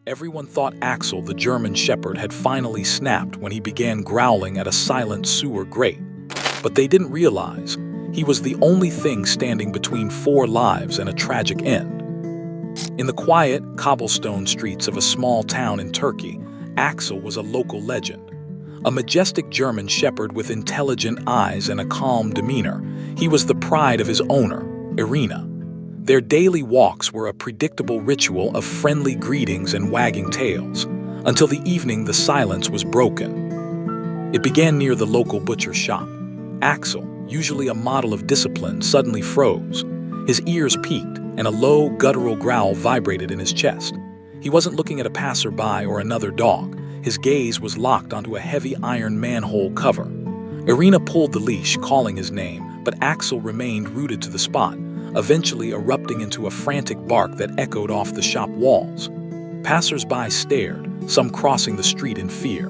Everyone thought Axel, the German shepherd, had finally snapped when he began growling at a silent sewer grate. But they didn't realize he was the only thing standing between 4 lives and a tragic end. In the quiet, cobblestone streets of a small town in Turkey, Axel was a local legend. A majestic German shepherd with intelligent eyes and a calm demeanor, he was the pride of his owner, Irina. Their daily walks were a predictable ritual of friendly greetings and wagging tails, until the evening the silence was broken. It began near the local butcher shop. Axel, usually a model of discipline, suddenly froze. His ears peaked, and a low, guttural growl vibrated in his chest. He wasn't looking at a passerby or another dog. His gaze was locked onto a heavy iron manhole cover. Irina pulled the leash, calling his name, but Axel remained rooted to the spot, eventually erupting into a frantic bark that echoed off the shop walls. Passers-by stared, some crossing the street in fear.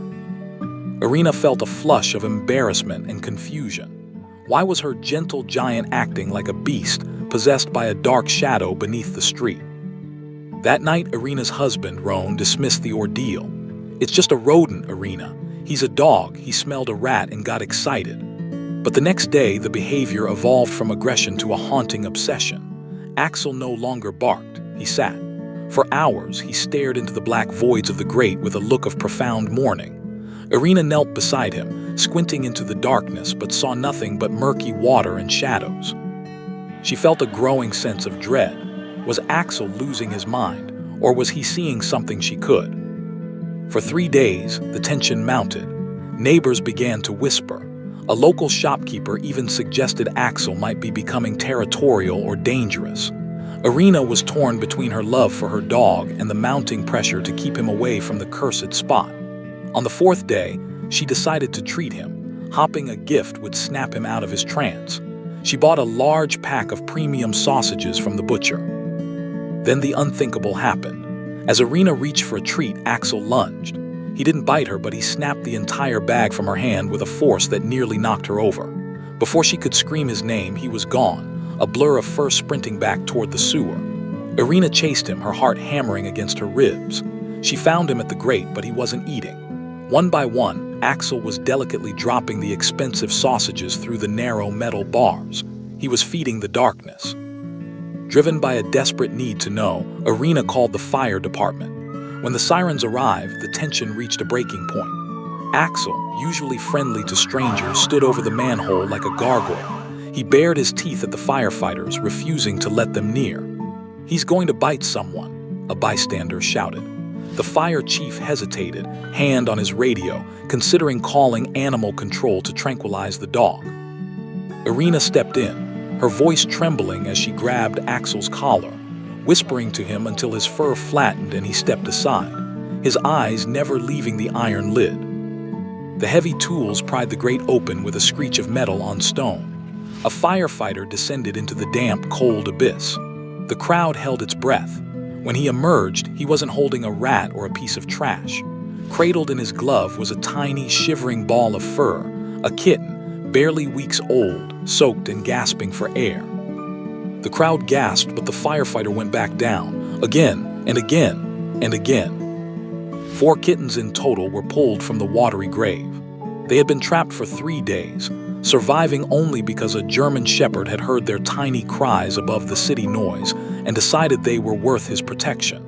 Irina felt a flush of embarrassment and confusion. Why was her gentle giant acting like a beast possessed by a dark shadow beneath the street? That night, Irina's husband, Ron, dismissed the ordeal. "It's just a rodent, Irina. He's a dog. He smelled a rat and got excited." But the next day, the behavior evolved from aggression to a haunting obsession. Axel no longer barked. He sat. For hours, he stared into the black voids of the grate with a look of profound mourning. Irina knelt beside him, squinting into the darkness, but saw nothing but murky water and shadows. She felt a growing sense of dread. Was Axel losing his mind, or was he seeing something she could? For 3 days, the tension mounted. Neighbors began to whisper. A local shopkeeper even suggested Axel might be becoming territorial or dangerous. Irina was torn between her love for her dog and the mounting pressure to keep him away from the cursed spot. On the 4th day, she decided to treat him. Hopping a gift would snap him out of his trance. She bought a large pack of premium sausages from the butcher. Then the unthinkable happened. As Irina reached for a treat, Axel lunged. He didn't bite her, but he snapped the entire bag from her hand with a force that nearly knocked her over. Before she could scream his name, he was gone, a blur of fur sprinting back toward the sewer. Irina chased him, her heart hammering against her ribs. She found him at the grate, but he wasn't eating. One by one, Axel was delicately dropping the expensive sausages through the narrow metal bars. He was feeding the darkness. Driven by a desperate need to know, Irina called the fire department. When the sirens arrived, the tension reached a breaking point. Axel, usually friendly to strangers, stood over the manhole like a gargoyle. He bared his teeth at the firefighters, refusing to let them near. "He's going to bite someone," a bystander shouted. The fire chief hesitated, hand on his radio, considering calling animal control to tranquilize the dog. Irina stepped in, her voice trembling as she grabbed Axel's collar, whispering to him until his fur flattened and he stepped aside, his eyes never leaving the iron lid. The heavy tools pried the grate open with a screech of metal on stone. A firefighter descended into the damp, cold abyss. The crowd held its breath. When he emerged, he wasn't holding a rat or a piece of trash. Cradled in his glove was a tiny, shivering ball of fur, a kitten, barely weeks old, soaked and gasping for air. The crowd gasped, but the firefighter went back down, again and again and again. 4 kittens in total were pulled from the watery grave. They had been trapped for 3 days, surviving only because a German shepherd had heard their tiny cries above the city noise and decided they were worth his protection.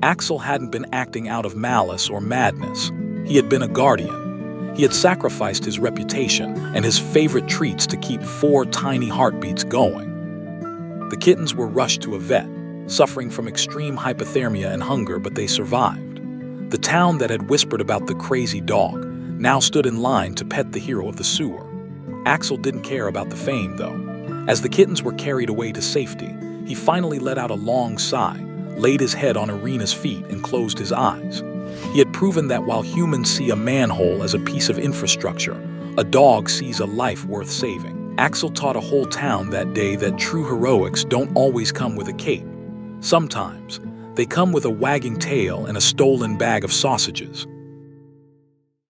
Axel hadn't been acting out of malice or madness. He had been a guardian. He had sacrificed his reputation and his favorite treats to keep 4 tiny heartbeats going. The kittens were rushed to a vet, suffering from extreme hypothermia and hunger, but they survived. The town that had whispered about the crazy dog now stood in line to pet the hero of the sewer. Axel didn't care about the fame, though. As the kittens were carried away to safety, he finally let out a long sigh, laid his head on Irina's feet, and closed his eyes. He had proven that while humans see a manhole as a piece of infrastructure, a dog sees a life worth saving. Axel taught a whole town that day that true heroics don't always come with a cape. Sometimes, they come with a wagging tail and a stolen bag of sausages.